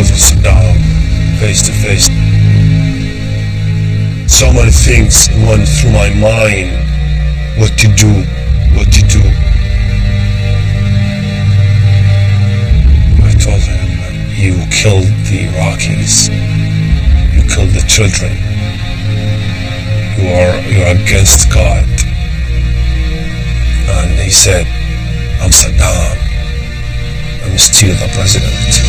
was with Saddam, face to face. So many things went through my mind. What to do, what to do. I told him, you killed the Iraqis. You killed the children. You're against God. And he said, I'm Saddam. I'm still the president.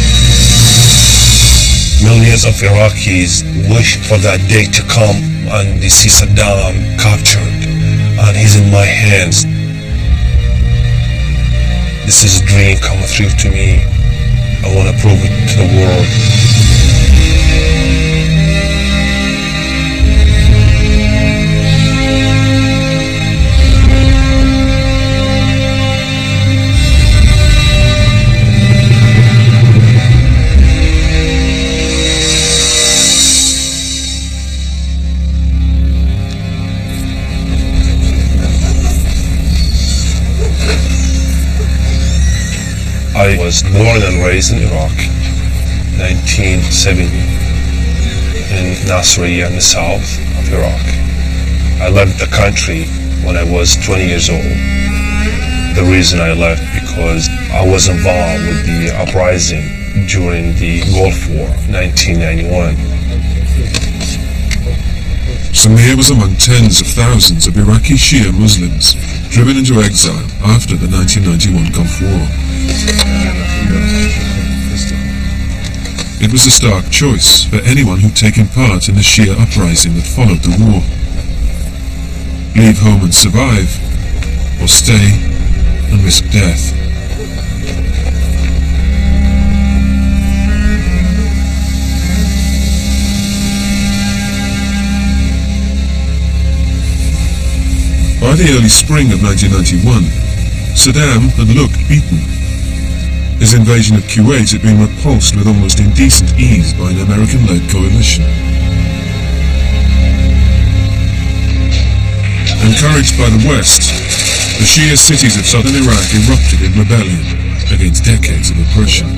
Millions of Iraqis wish for that day to come and they see Saddam captured and he's in my hands. This is a dream coming through to me. I want to prove it to the world. I was born and raised in Iraq, 1970, in Nasiriyah in the south of Iraq. I left the country when I was 20 years old. The reason I left because I was involved with the uprising during the Gulf War, 1991. Samir was among tens of thousands of Iraqi Shia Muslims driven into exile after the 1991 Gulf War. It was a stark choice for anyone who'd taken part in the Shia uprising that followed the war. Leave home and survive, or stay and risk death. By the early spring of 1991, Saddam had looked beaten. His invasion of Kuwait had been repulsed with almost indecent ease by an American-led coalition. Encouraged by the West, the Shia cities of southern Iraq erupted in rebellion against decades of oppression.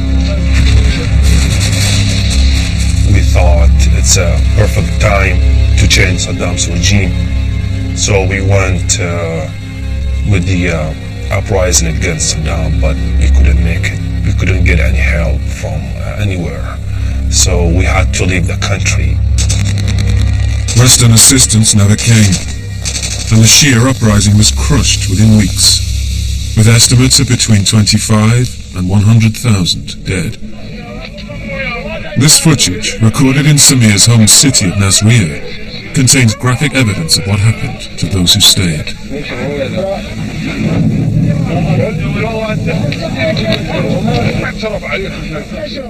We thought it's a perfect time to change Saddam's regime. So we went with the uprising against Saddam, but we couldn't make it. We couldn't get any help from anywhere. So we had to leave the country. Western assistance never came, and the Shia uprising was crushed within weeks, with estimates of between 25 and 100,000 dead. This footage, recorded in Samir's home city of Nasiriyah, contains graphic evidence of what happened to those who stayed.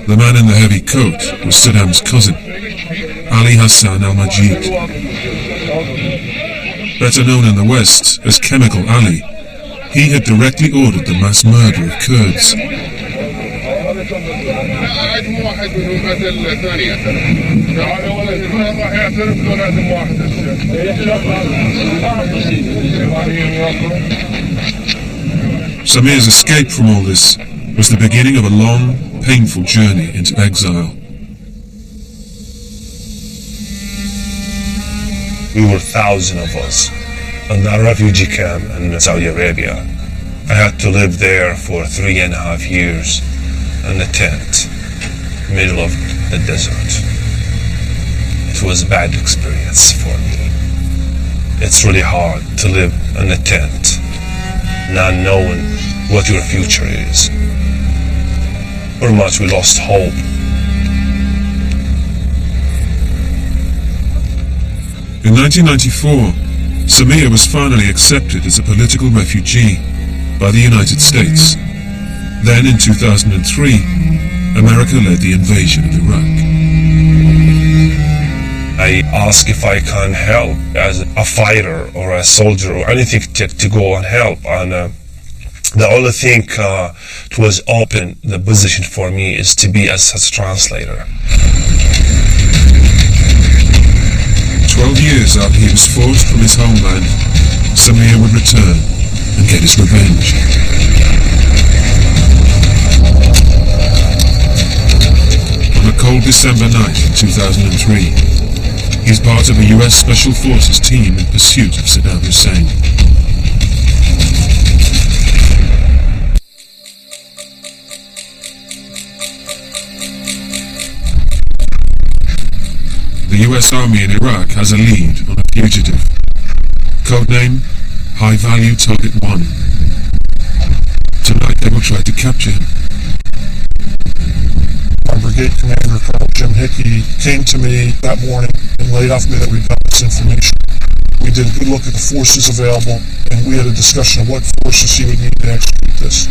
The man in the heavy coat was Saddam's cousin, Ali Hassan al-Majid. Better known in the West as Chemical Ali, he had directly ordered the mass murder of Kurds. Samir's escape from all this was the beginning of a long, painful journey into exile. We were thousands of us in the refugee camp in Saudi Arabia. I had to live there for 3.5 years in a tent, middle of the desert. It was a bad experience for me. It's really hard to live in a tent, not knowing what your future is. Pretty much we lost hope. In 1994, Samir was finally accepted as a political refugee by the United States. Then in 2003, America led the invasion of Iraq. I asked if I can help as a fighter or a soldier or anything to go and help. And the only thing it was open, the position for me is to be as a translator. 12 years after he was forced from his homeland, Samir would return and get his revenge. On a December 9th, 2003. He's part of a US Special Forces team in pursuit of Saddam Hussein. The US Army in Iraq has a lead on a fugitive. Codename, High Value Target 1. Tonight they will try to capture him. Our brigade commander, Colonel Jim Hickey, came to me that morning and laid off me that we'd got this information. We did a good look at the forces available, and we had a discussion of what forces he would need to execute this.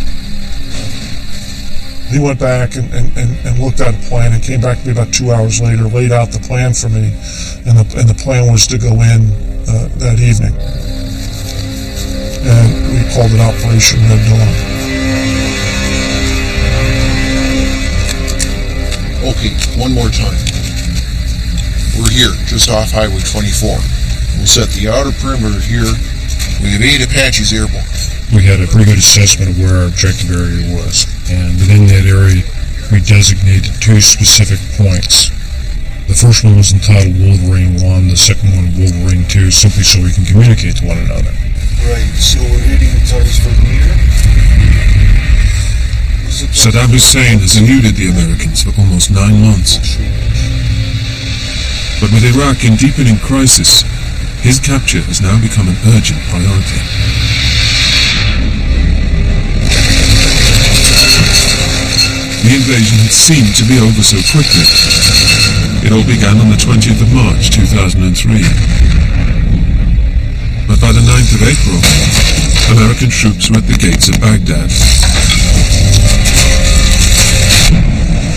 He went back and looked at a plan and came back to me about 2 hours later, laid out the plan for me, and the plan was to go in that evening. And we called it Operation Red Dawn. Okay, one more time. We're here, just off Highway 24. We'll set the outer perimeter here. We have 8 Apaches airborne. We had a pretty good assessment of where our objective area was, and within that area we designated 2 specific points. The first one was entitled Wolverine 1, the second one Wolverine 2, simply so we can communicate to one another. Right, so we're hitting the targets from here. Saddam Hussein has eluded the Americans for almost 9 months. But with Iraq in deepening crisis, his capture has now become an urgent priority. The invasion had seemed to be over so quickly. It all began on the 20th of March 2003. But by the 9th of April, American troops were at the gates of Baghdad.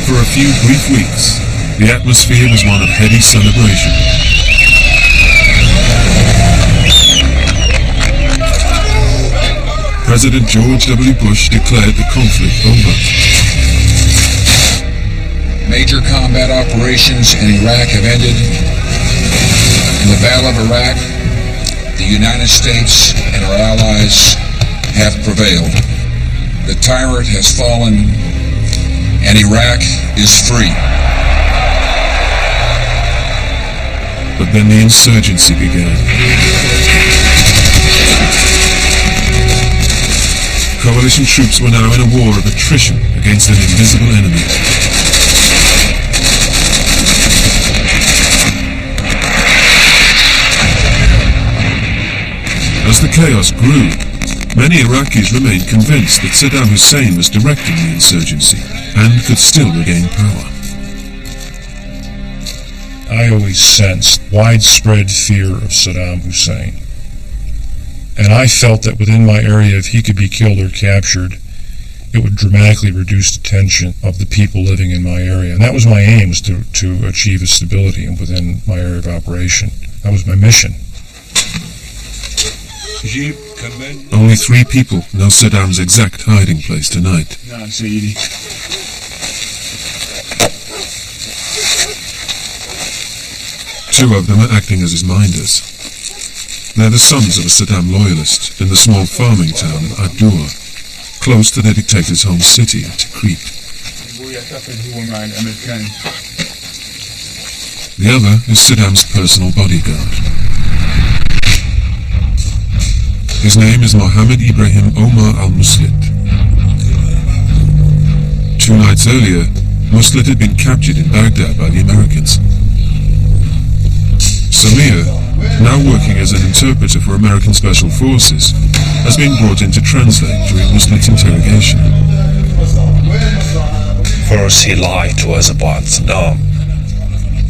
For a few brief weeks, the atmosphere was one of heady celebration. President George W. Bush declared the conflict over. Major combat operations in Iraq have ended. In the Battle of Iraq, the United States and our allies have prevailed. The tyrant has fallen, and Iraq is free. But then the insurgency began. Coalition troops were now in a war of attrition against an invisible enemy. As the chaos grew, many Iraqis remained convinced that Saddam Hussein was directing the insurgency and could still regain power. I always sensed widespread fear of Saddam Hussein. And I felt that within my area, if he could be killed or captured, it would dramatically reduce the tension of the people living in my area. And that was my aim, was to achieve a stability within my area of operation. That was my mission. Only 3 people know Saddam's exact hiding place tonight. 2 of them are acting as his minders. They're the sons of a Saddam loyalist in the small farming town of Ad-Dur, close to the dictator's home city of Tikrit. The other is Saddam's personal bodyguard. His name is Mohammed Ibrahim Omar al-Muslit. 2 nights earlier, Muslit had been captured in Baghdad by the Americans. Samir, now working as an interpreter for American Special Forces, has been brought in to translate during Muslit's interrogation. First, he lied to us about Saddam.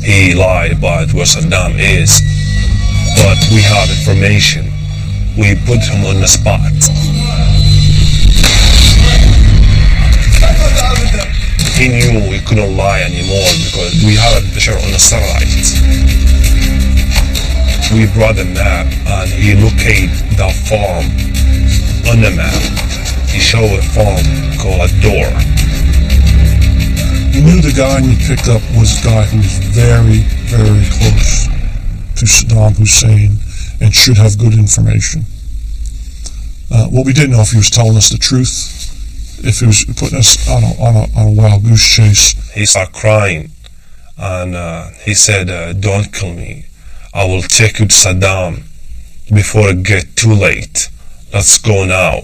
He lied about where Saddam is. But we have information. We put him on the spot. He knew we couldn't lie anymore because we had a picture on the satellite. We brought the map and he located the farm on the map. He showed a farm called Ad-Dur. We knew the guy we picked up was a guy who was very, very close to Saddam Hussein and should have good information. What we didn't know if he was telling us the truth, if he was putting us on a wild goose chase. He started crying and he said, don't kill me. I will take you to Saddam before it gets too late. Let's go now.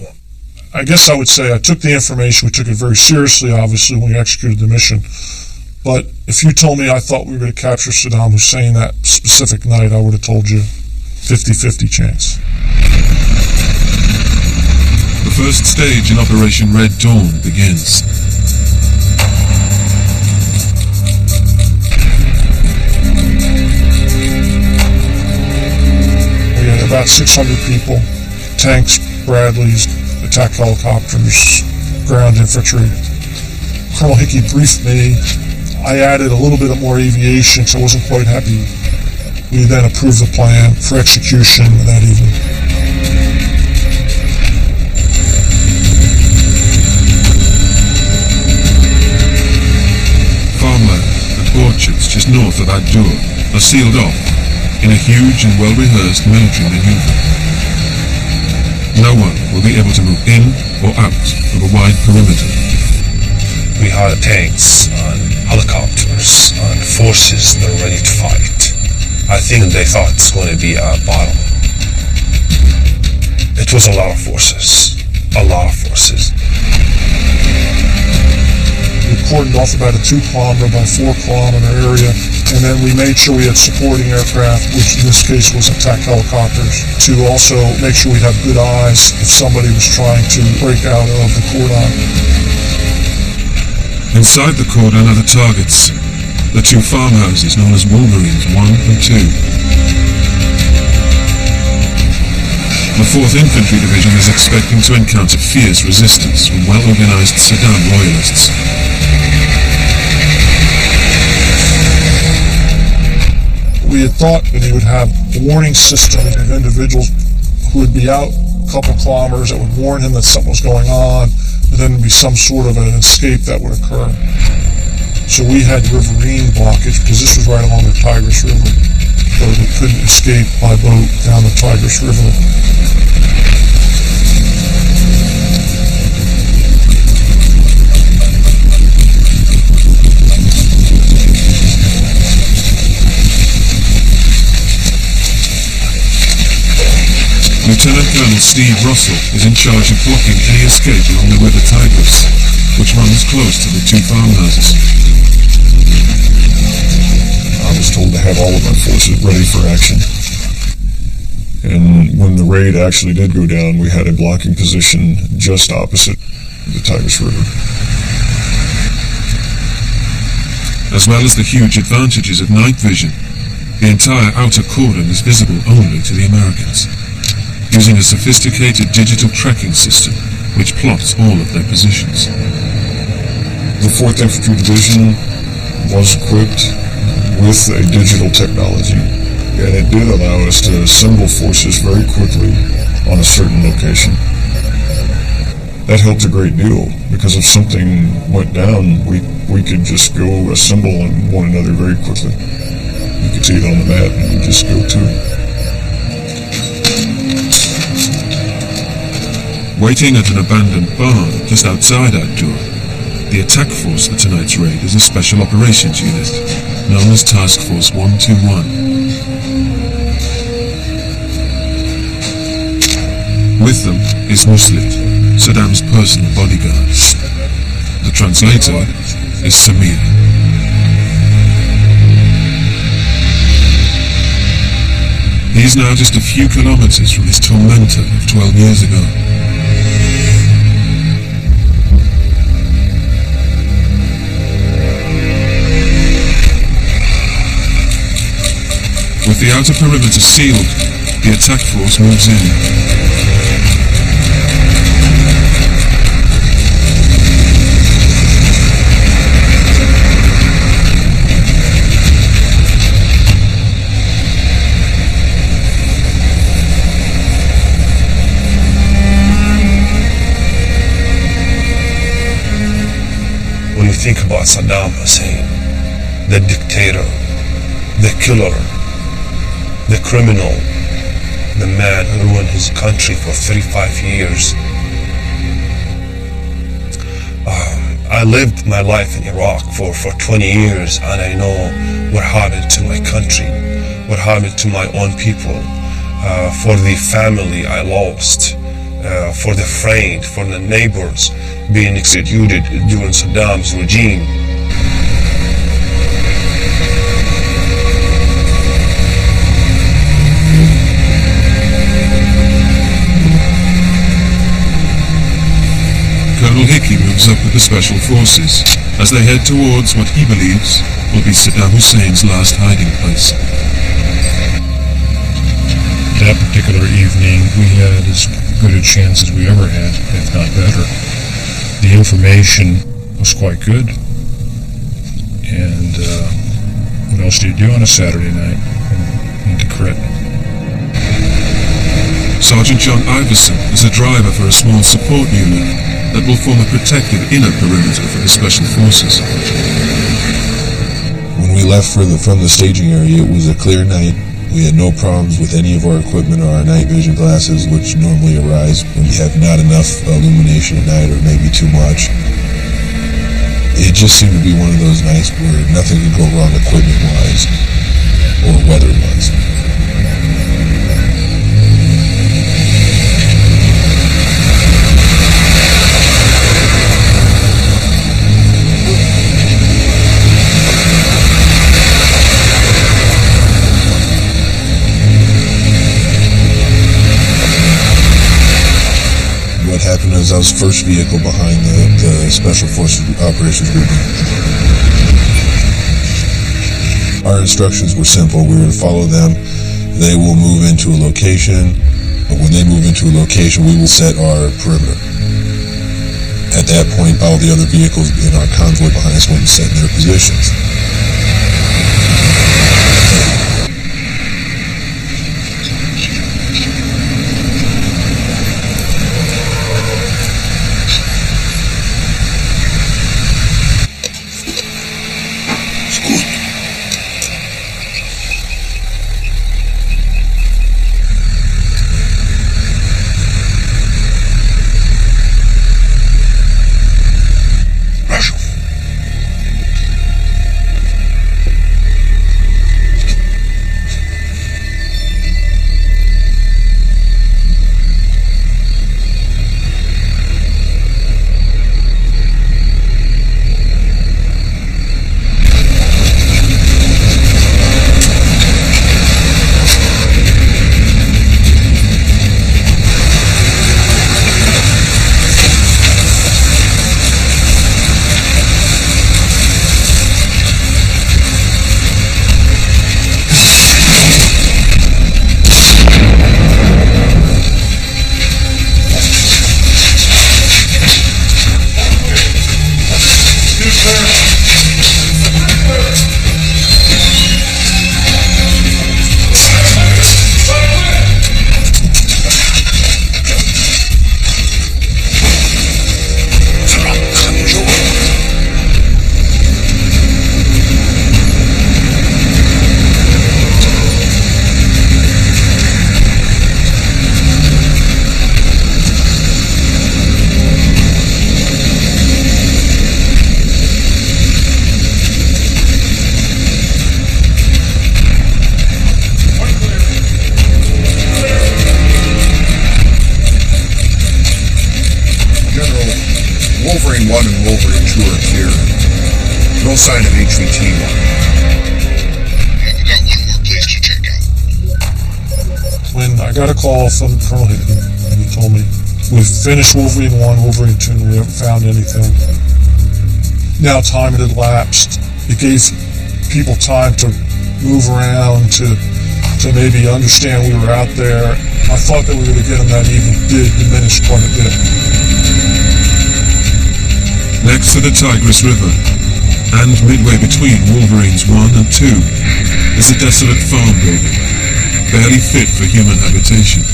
I guess I would say I took the information. We took it very seriously, obviously, when we executed the mission. But if you told me I thought we were going to capture Saddam Hussein that specific night, I would have told you 50-50 chance. The first stage in Operation Red Dawn begins. We had about 600 people, tanks, Bradleys, attack helicopters, ground infantry. Colonel Hickey briefed me. I added a little bit more aviation, so I wasn't quite happy. We then approved the plan for execution that evening. Farmland and orchards just north of Ad-Dur are sealed off in a huge and well-rehearsed military maneuver. No one will be able to move in or out of a wide perimeter. We had tanks and helicopters and forces that are ready to fight. I think they thought it's going to be a battle. It was a lot of forces. A lot of forces. We cordoned off about a 2-kilometer by 4-kilometer area, and then we made sure we had supporting aircraft, which in this case was attack helicopters, to also make sure we'd have good eyes if somebody was trying to break out of the cordon. Inside the cordon are the targets, the 2 farmhouses known as Wolverines 1 and 2. The 4th Infantry Division is expecting to encounter fierce resistance from well-organized Saddam loyalists. We had thought that he would have a warning system of individuals who would be out a couple kilometers that would warn him that something was going on, and then there'd be some sort of an escape that would occur. So we had riverine blockage because this was right along the Tigris River, so they couldn't escape by boat down the Tigris River. Lieutenant Colonel Steve Russell is in charge of blocking any escape along the River Tigris, which runs close to the 2 farmhouses. I was told to have all of our forces ready for action. And when the raid actually did go down, we had a blocking position just opposite the Tigris River. As well as the huge advantages of night vision, the entire outer cordon is visible only to the Americans, using a sophisticated digital tracking system which plots all of their positions. The 4th Infantry Division was equipped with a digital technology, and it did allow us to assemble forces very quickly on a certain location. That helped a great deal, because if something went down, we could just go assemble on one another very quickly. You could see it on the map, and you just go to it. Waiting at an abandoned barn just outside Ad-Dur, the attack force for tonight's raid is a Special Operations Unit, known as Task Force 121. With them is Muslit, Saddam's personal bodyguard. The translator is Samir. He is now just a few kilometers from his tormentor of 12 years ago. With the outer perimeter sealed, the attack force moves in. When you think about Saddam Hussein, the dictator, the killer, the criminal, the man who ruined his country for 35 years, I lived my life in Iraq for 20 years, and I know what happened to my country, what happened to my own people, for the family I lost, for the friend, for the neighbors being executed during Saddam's regime. Colonel Hickey moves up with the Special Forces as they head towards what he believes will be Saddam Hussein's last hiding place. That particular evening, we had as good a chance as we ever had, if not better. The information was quite good. And what else do you do on a Saturday night in Tikrit? Sergeant John Iverson is a driver for a small support unit that will form a protected inner perimeter for the Special Forces. When we left from the staging area, it was a clear night. We had no problems with any of our equipment or our night vision glasses, which normally arise when you have not enough illumination at night or maybe too much. It just seemed to be one of those nights where nothing could go wrong equipment-wise or weather-wise. What happened is I was first vehicle behind the Special Forces Operations Group. Our instructions were simple. We were to follow them. They will move into a location. When they move into a location, we will set our perimeter. At that point, all the other vehicles in our convoy behind us will be set in their positions. Wolverine 1 and Wolverine 2 are clear. No sign of HVT 1. I've got one more place to check out. When I got a call from Colonel Hickey, and he told me, we've finished Wolverine 1, Wolverine 2, and we haven't found anything. Now time had elapsed. It gave people time to move around, to maybe understand we were out there. I thought that we were going to get them that evening. Did diminish quite a bit. Next to the Tigris River, and midway between Wolverines 1 and 2, is a desolate farm building, barely fit for human habitation.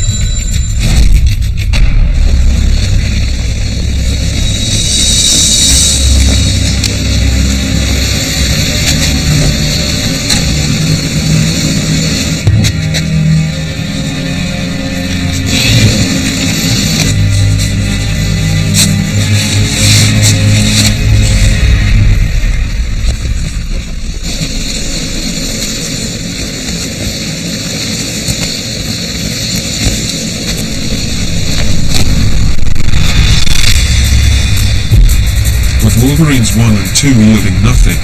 Wolverines 1 and 2 yielding nothing,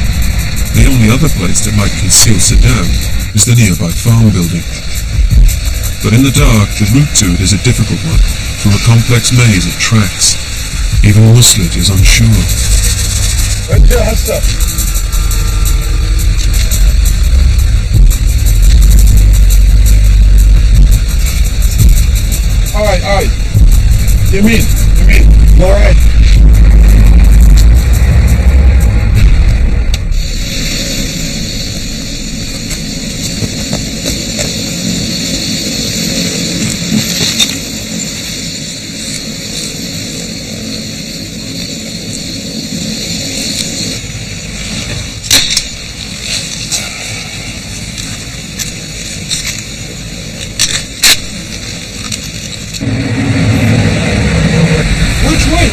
the only other place that might conceal Saddam is the nearby farm building. But in the dark, the route to it is a difficult one, through a complex maze of tracks. Even Muslet is unsure. Aye. Yamin. All right.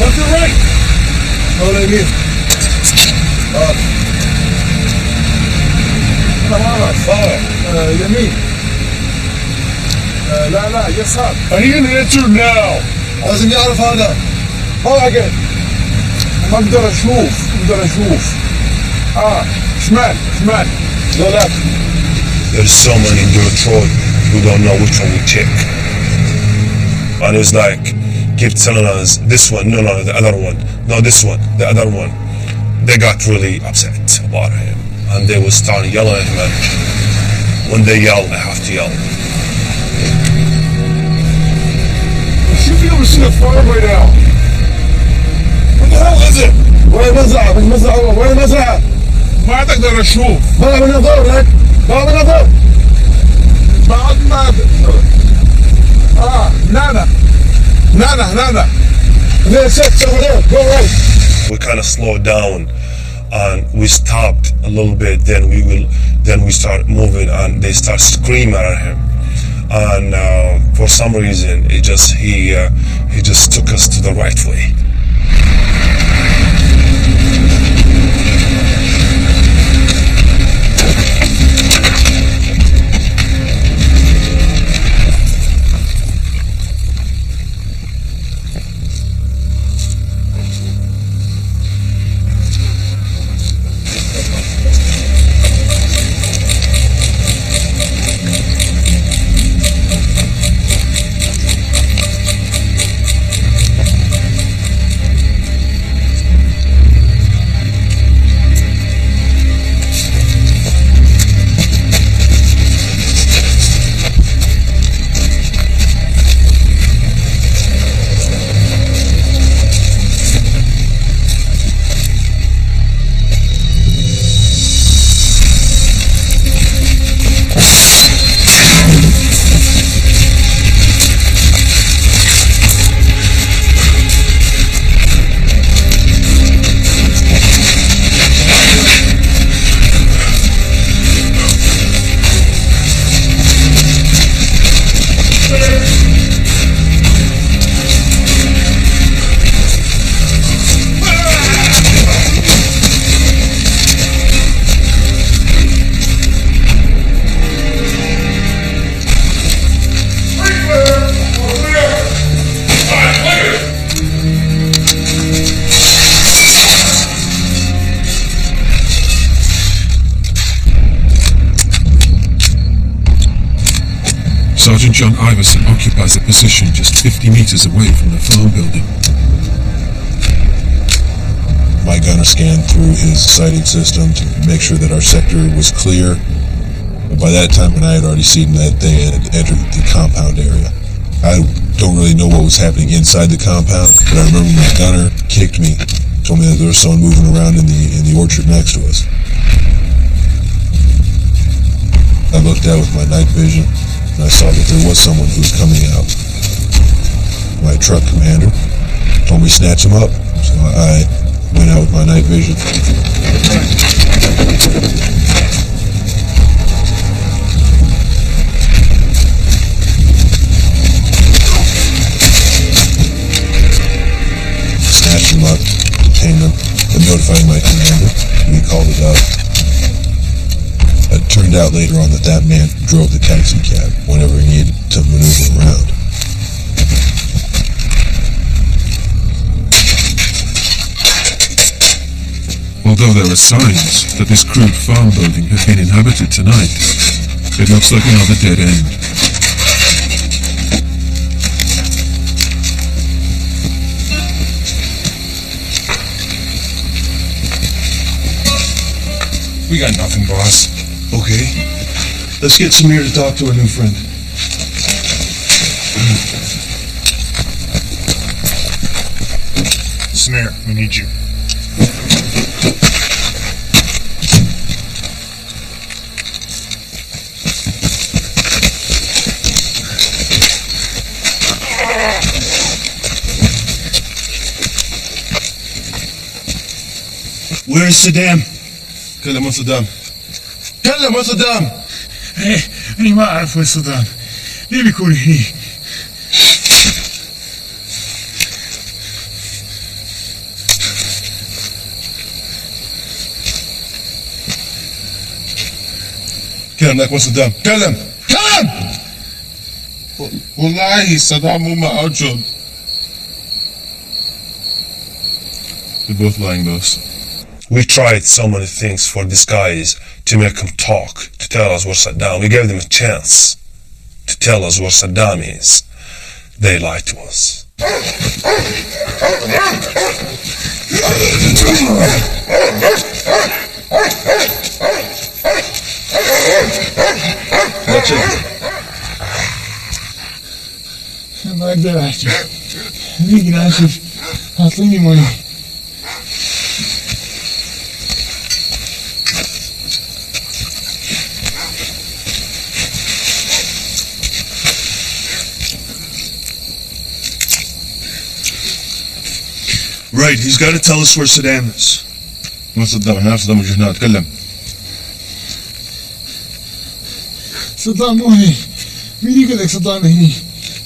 Left or right? ولا يمين يمين لا يسار. I need an answer now. لازم يعرف هذا طاقة ما اقدر اشوف شمال لا There's so many dirt road we don't know which one we check. And it was like, keep telling us this one, no, the other one, no, this one, the other one. They got really upset about him, and they would start yelling at him. And when they yell, I have to yell. You should be able to see the farm right now. What the hell is it؟ وين المزرعة؟ ما تقدر اشوف. ما بنظر لك بعد ما نانا. There's six over there. Go right. We kind of slowed down, and we stopped a little bit. Then we start moving, and they start screaming at him. And for some reason, he just took us to the right way. Sergeant John Iverson occupies a position just 50 meters away from the farm building. My gunner scanned through his sighting system to make sure that our sector was clear. But by that time, I had already seen that they had entered the compound area. I don't really know what was happening inside the compound, but I remember my gunner kicked me, told me that there was someone moving around in the orchard next to us. I looked out with my night vision, and I saw that there was someone who was coming out. My truck commander told me snatch him up, so I went out with my night vision. Snatched him up, detained him, and notified my commander, and he called it up. It turned out later on that man drove the taxi cab whenever he needed to maneuver around. Although there are signs that this crude farm building had been inhabited tonight, it looks like another dead end. We got nothing, boss. Okay. Let's get Samir to talk to our new friend. Samir, we need you. Where is Saddam? كلم عن صدام. كلم عن صدام. ايه أنا ما أعرف وين صدام. ليه بيكون هني؟ كلم لك عن صدام. كلم. كلم. والله صدام مو موجود. We're both lying, boss. We tried so many things for these guys to make them talk, to tell us where Saddam. We gave them a chance to tell us where Saddam is. They lied to us. That's it. ما أقدر أحكي. خليني آسف. أعطيني مي. Right, he's got to tell us where Saddam is. ما صدام احنا صدام مش هنا اتكلم. صدام مو هني. مين يقول لك صدام هني؟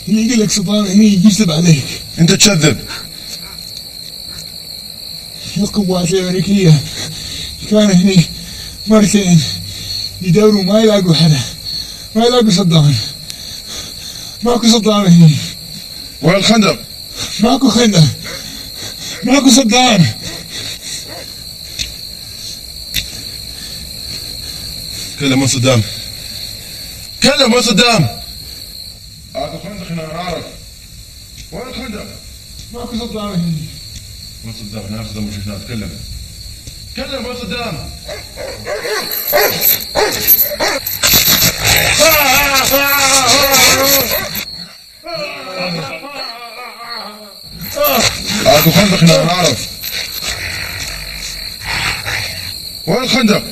اللي يقول لك صدام هني يكذب عليك. انت تكذب. القوات الأمريكية كانوا هني مرتين يدوروا ما يلاقوا حدا. ما يلاقوا صدام. ماكو صدام هني. وين الخندق؟ ماكو خندق. ماكو صدام. كلم عن صدام. كلم عن صدام. هذا خندق احنا نعرف. وين الخندق؟ ماكو صدام هني. ما صدام احنا صدام مش هنا اتكلم. كلم عن صدام. هذا خندق احنا نعرف. وين الخندق؟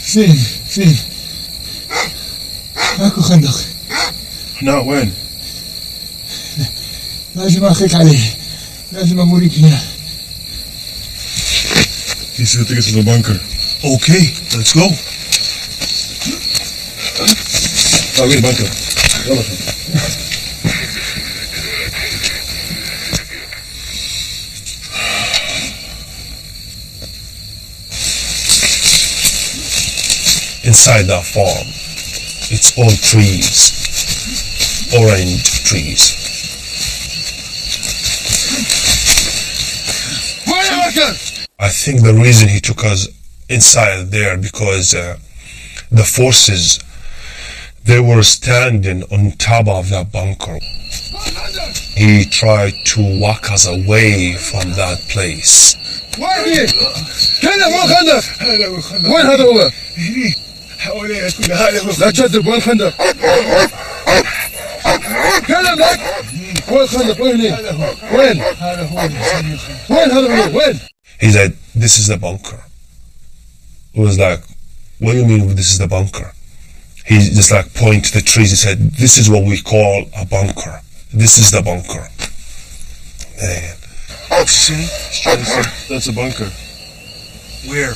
فين ماكو خندق. هنا وين؟ لازم اخذك عليه. لازم اوريك اياه. He said to get to the bunker. Okay, let's go. وين البنكر؟ يلا. Inside that farm, it's all trees, orange trees. I think the reason he took us inside there because the forces, they were standing on top of that bunker. He tried to walk us away from that place. وين الخندق؟ وين هذا هو؟ حواليها كل هذا هو. لا تكذب. وين الخندق؟ كلم لك. وين الخندق؟ وين هني؟ وين؟ هذا هو. وين هذا هو؟ وين؟ He said, this is the bunker. It was like, what do you mean this is the bunker? He just like pointed to the trees. He said, this is what we call a bunker. This is the bunker. Man. See? That's a bunker. Where?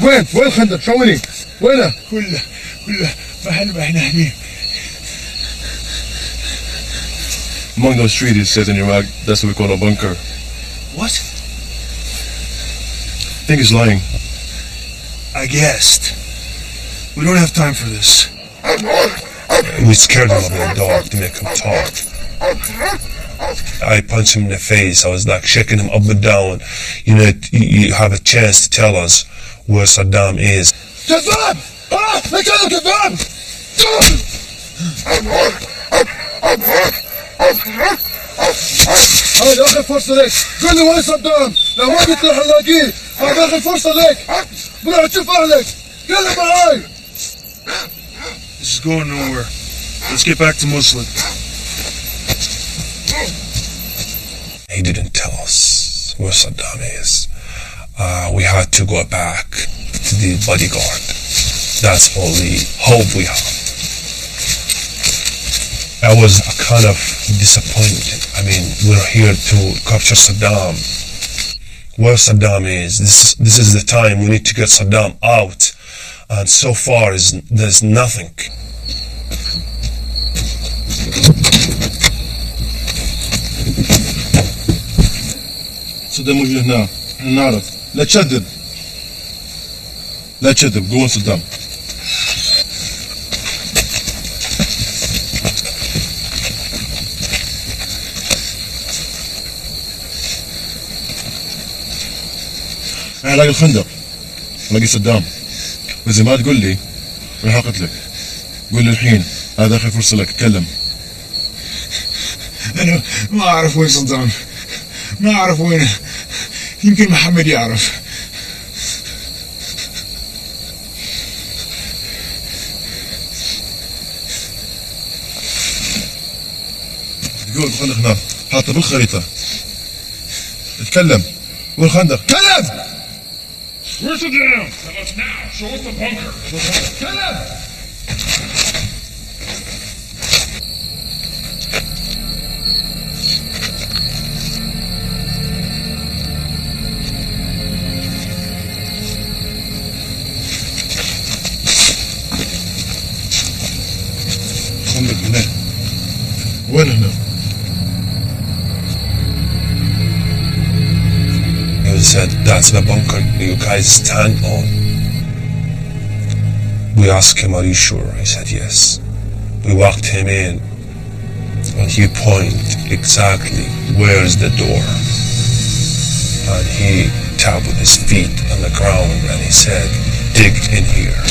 وين الخندق؟ شويني. وينه؟ كله محل ما احنا هني. Among those trees it says in Iraq, that's what we call a bunker. What? I think he's lying. I guessed. We don't have time for this. We scared him of the dog to make him talk. I punched him in the face. I was like shaking him up and down. You know, you have a chance to tell us where Saddam is. كذاب! لك هذا كذاب! هاي آخر فرصة لك، قل لي وين صدام؟ لو ما قلت رح نلاقيه، هاي آخر فرصة لك، بروح تشوف أهلك، يلا معاي. This is going nowhere. Let's get back to Muslim. He didn't tell us where Saddam is. We had to go back to the bodyguard. That's all the hope we have. I was kind of disappointed. I mean, we're here to capture Saddam. Where Saddam is, this is the time we need to get Saddam out. And so far, there's nothing. صدام موجود هنا، نعرف. لا تشدد. لا تشدد، قول صدام. أنا لاقي الخندق، لاقي صدام. وإذا ما تقول لي راح أقتلك. قول لي الحين، هذا آخر فرصة لك، تكلم. أنا ما أعرف وين صدام، ما أعرف وينه، يمكن محمد يعرف. تقول الخندق هنا، حاطه بالخريطة. اتكلم، قول خندق، تكلم! Where's Saddam? Tell us now. Show us the bunker. تكلم! خندق هنا. وين هنا؟ He said, that's the bunker you guys stand on. We asked him, are you sure? He said, yes. We walked him in, and he pointed exactly where's the door. And he tapped with his feet on the ground, and he said, dig in here.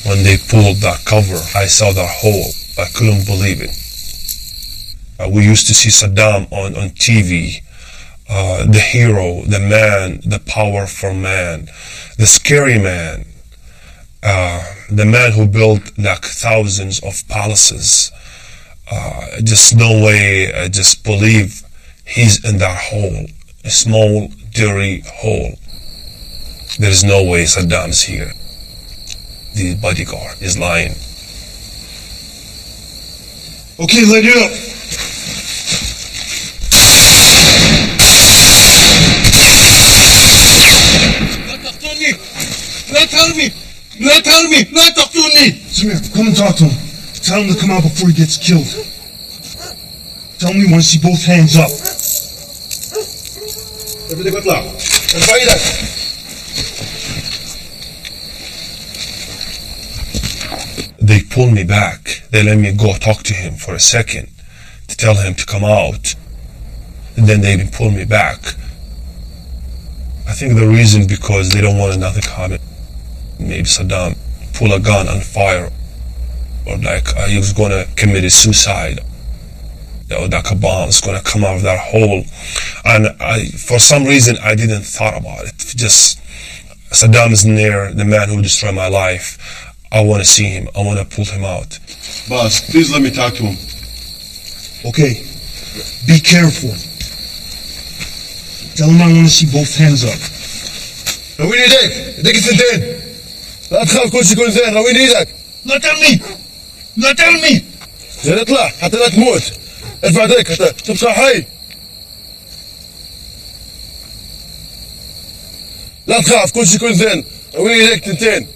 When they pulled that cover, I saw that hole. I couldn't believe it. We used to see Saddam on TV, the hero, the man, the powerful man, the scary man, the man who built like thousands of palaces. Just no way, I just believe he's in that hole, a small, dirty hole. There is no way Saddam's here. The bodyguard is lying. Okay, light it up. لا تقتلني! لا تهرمي! لا تهرمي! لا تقتلني! Samir, come and talk to him. Tell him to come out before he gets killed. Tell him we want to see both hands up. بدك اطلع. ارفع ايدك. They pulled me back. They let me go talk to him for a second to tell him to come out. And then they pulled me back. I think the reason because they don't want another comment. maybe Saddam pull a gun and fire, or like he was gonna commit a suicide, or like a bomb is gonna come out of that hole. And for some reason, I didn't thought about it. Just Saddam is near, the man who destroyed my life. I want to see him. I want to pull him out. Boss, please let me talk to him. Okay, be careful. Tell him I want to see both hands up. روين ايديك، ايديك الثنتين. لا تخاف، كل شيء يكون زين، روين ايدك. لا ترمي، لا ترمي. زين اطلع حتى لا تموت. ارفع ايديك حتى تبقى حي. لا تخاف، كل شيء يكون زين، روين ايديك ثنتين.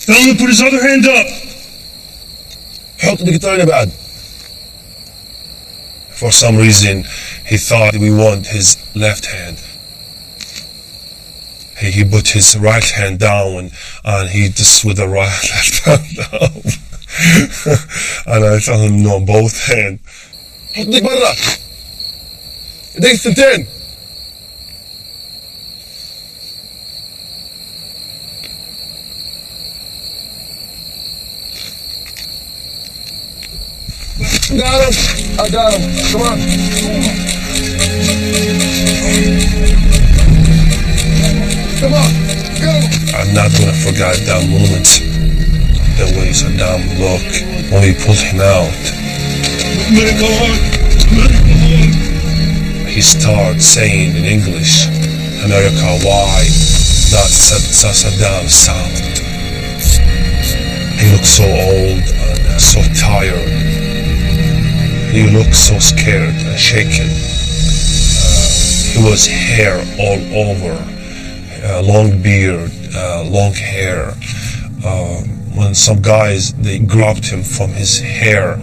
Tell him to put his other hand up. حط ايدك الثانية بعد. For some reason, he thought we want his left hand. He put his right hand down, and he just with the right left hand down. And I told him no, both hands. حط ايدك برا. ايديك الثنتين. Got him. I got him. Come on. Come on. Go. I'm not gonna forget that moment. The way Saddam looked when we pulled him out. Let it go on. Let it go on. He started saying in English, America, why? That's Saddam's sound. He looked so old and so tired. He looked so scared and shaken. He was hair all over, long beard, long hair. When some guys, they grabbed him from his hair,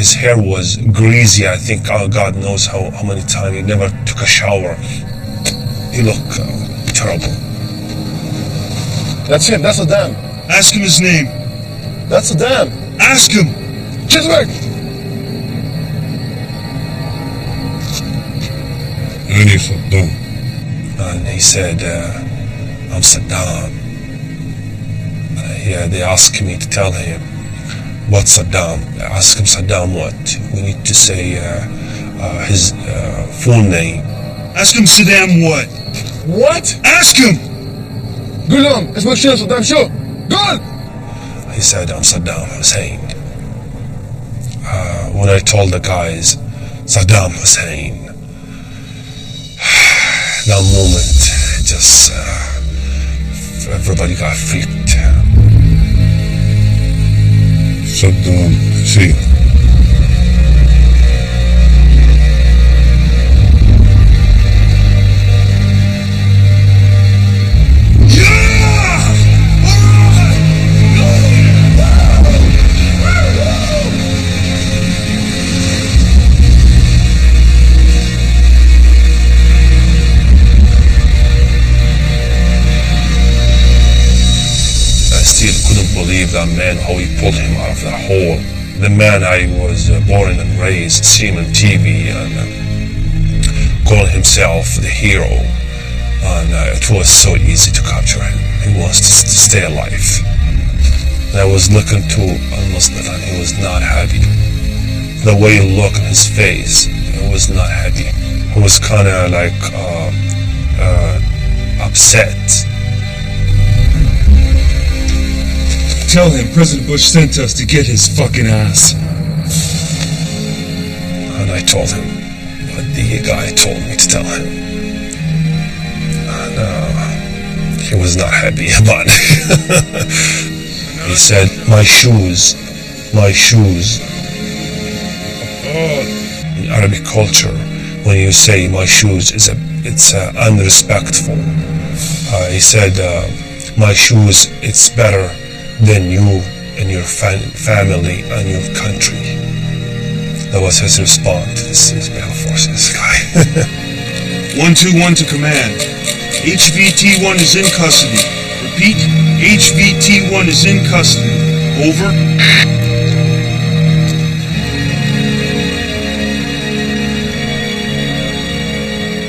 his hair was greasy. I think God knows how many times. He never took a shower. He looked terrible. That's him. That's Saddam. Ask him his name. That's Saddam. Ask him. Chiswick. Any Saddam. And he said, I'm Saddam. Yeah, they asked me to tell him, what's Saddam? I asked him, Saddam what? We need to say his full name. Ask him Saddam what? What? Ask him! قول لهم اسمك شو صدام شو؟ قول! He said, I'm Saddam Hussein. When I told the guys, Saddam Hussein, that moment, just everybody got freaked. Saddam Hussein. Believe that man, how he pulled him out of that hole. The man I was born and raised, seeing on TV and calling himself the hero. And it was so easy to capture him. He wants to stay alive. And I was looking to Al-Muslim and he was not happy. The way he looked in his face, he was not happy. He was kind of like upset. Tell him President Bush sent us to get his fucking ass. And I told him what the guy told me to tell him. And he was not happy about it. He said, my shoes. In Arabic culture, when you say my shoes, it's unrespectful. He said, my shoes, it's better than you and your family and your country. That was his response to this special forces guy. 121 to command. HVT-1 is in custody. Repeat, HVT-1 is in custody. Over.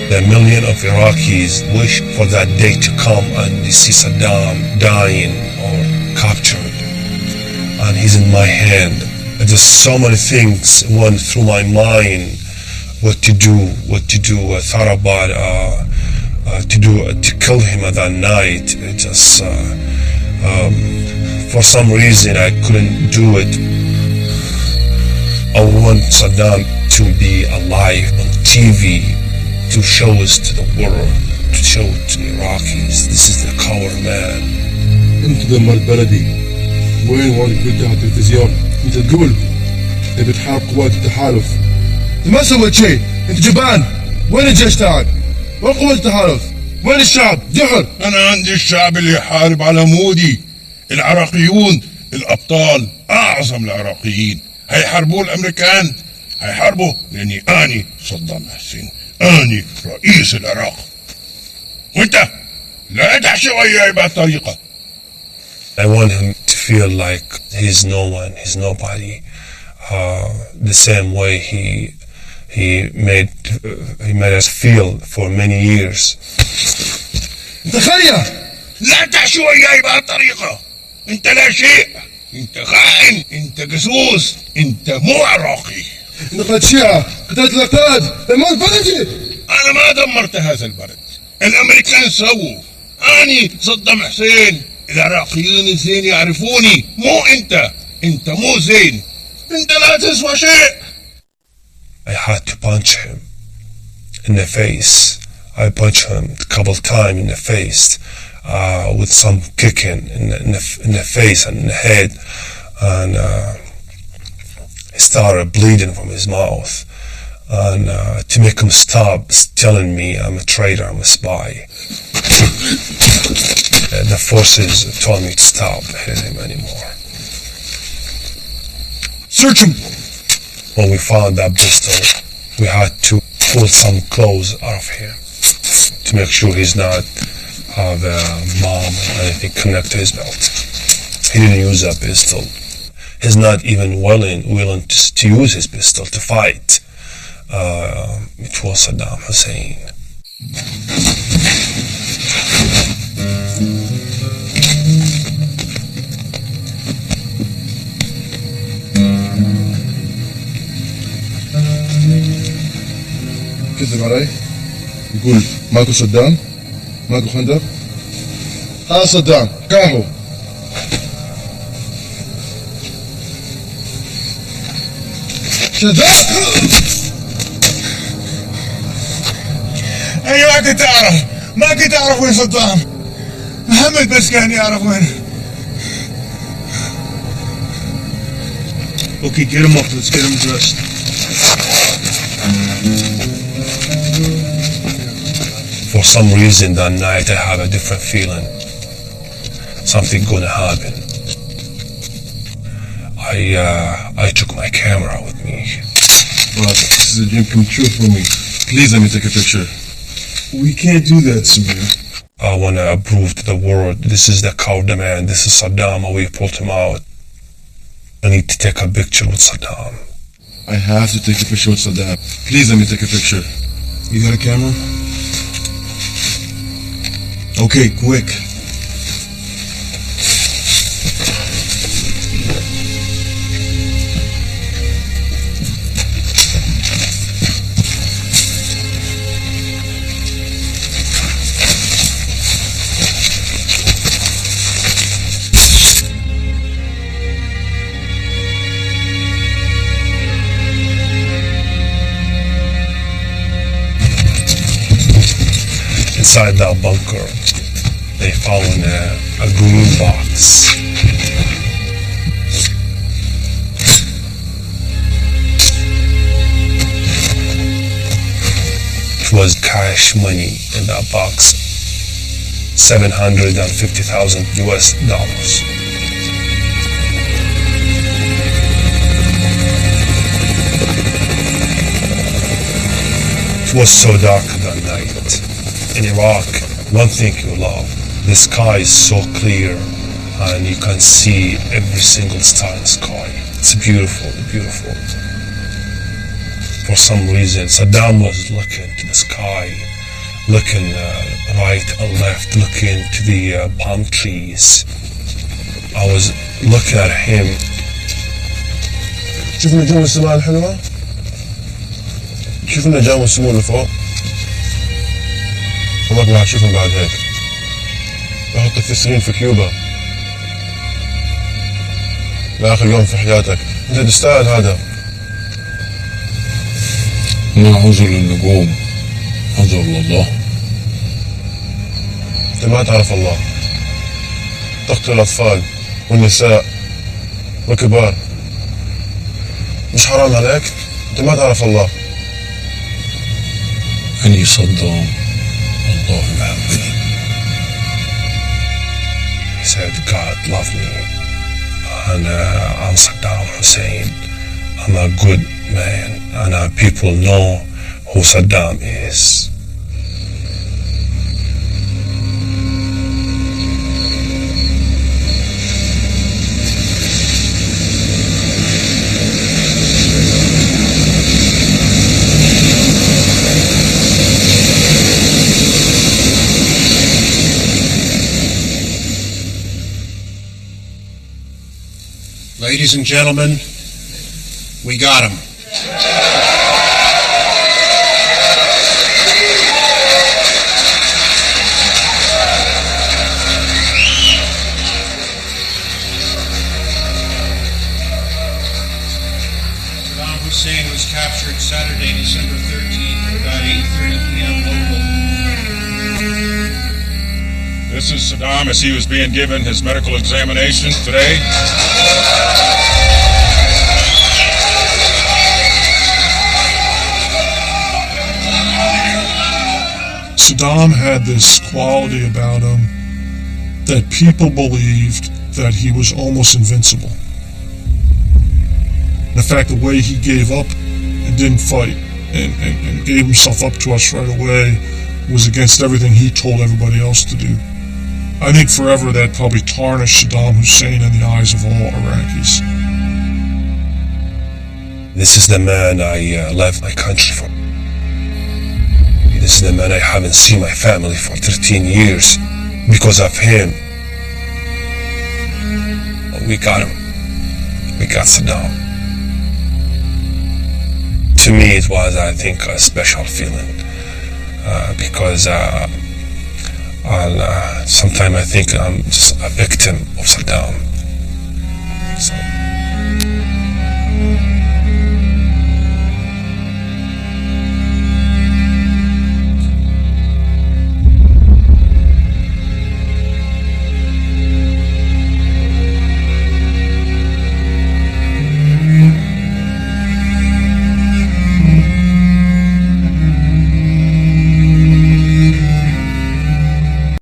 The million of Iraqis wish for that day to come and they see Saddam dying or captured. And he's in my hand. And just so many things went through my mind. What to do. I thought about to kill him at that night. It just for some reason I couldn't do it. I want Saddam to be alive on TV, to show us to the world, to show it to the Iraqis. This is the coward man. انت دمرت بلدي. وين وانك قلت على التلفزيون؟ انت تقول تبي تحارب قوات التحالف. انت ما سويت شيء، انت جبان. وين الجيش تاعك؟ وين قوات التحالف؟ وين الشعب؟ جحر. انا عندي الشعب اللي يحارب على مودي. العراقيون الابطال، اعظم العراقيين. هيحاربوا الامريكان؟ هيحاربوا لاني اني صدام حسين، اني رئيس العراق. وانت لا تحشي وياي بهالطريقه. I want him to feel like he's no one, he's nobody. The same way he made us feel for many years. انت خرية. لا تحشي وياي بهالطريقه. انت لا شيء. انت خائن، انت جاسوس، انت مو عراقي. انت قد شيعة، قتلت الأقاد، دمرت بلدي. انا ما دمرت هذا البلد، الامريكان سووا. اني صدام حسين. العراقيين الزين يعرفوني، مو انت مو زين، انت لا تسوى شيء. I had to punch him in the face. I punched him a couple times in the face with some kicking in the face and in the head, and he started bleeding from his mouth. And to make him stop telling me I'm a traitor, I'm a spy. The forces told me to stop hitting him anymore. Search him. When we found that pistol, we had to pull some clothes out of him to make sure he's not have a bomb or anything connected to his belt. He didn't use that pistol. He's not even willing to use his pistol to fight. It was Saddam Hussein. كذب علي. يقول ماكو صدام، ماكو خندق. هذا صدام كاهو. صدام. ايوه كنت اعرف، ما كنت اعرف وين صدام. محمد بس كان يعرف وين. Okay, get him up. Let's get him dressed. For some reason that night I have a different feeling. Something gonna happen. I took my camera with me. Boss, this is a dream come true for me. Please let me take a picture. We can't do that, Samir. I wanna prove to the world this is the coward man, this is Saddam, and we pulled him out. I need to take a picture with Saddam. I have to take a picture with Saddam. Please let me take a picture. You got a camera? Okay, quick. Inside that bunker, they found a green box. It was cash money in that box, $750,000 US. It was so dark that night. In Iraq, one thing you love. The sky is so clear and you can see every single star in the sky. It's beautiful, beautiful. For some reason, Saddam was looking to the sky, looking right and left, looking to the palm trees. I was looking at him. شوف نجوم السماء الحلوة، شوف النجام والسمو اللي فوق. عمرك ما هتشوفهم بعد هيك. بحطك في سرير في كيوبا لآخر يوم في حياتك. أنت تستاهل هذا. ما عذر للنجوم، عذر لله. أنت ما تعرف الله. تقتل الأطفال والنساء والكبار. مش حرام عليك؟ أنت ما تعرف الله. أني صدام، الله يحبني. He said, God loved me, and I'm Saddam Hussein. I'm a good man, and people know who Saddam is. Ladies and gentlemen, we got him. Saddam Hussein was captured Saturday, December 13th at about 8:30 p.m. local. This is Saddam as he was being given his medical examination today. Saddam had this quality about him that people believed that he was almost invincible. In fact, the way he gave up and didn't fight and gave himself up to us right away was against everything he told everybody else to do. I think forever that probably tarnished Saddam Hussein in the eyes of all Iraqis. This is the man I left my country for. This is the man I haven't seen my family for 13 years because of him. We got him. We got Saddam. To me, it was, I think, a special feeling because sometimes I think I'm just a victim of Saddam. So.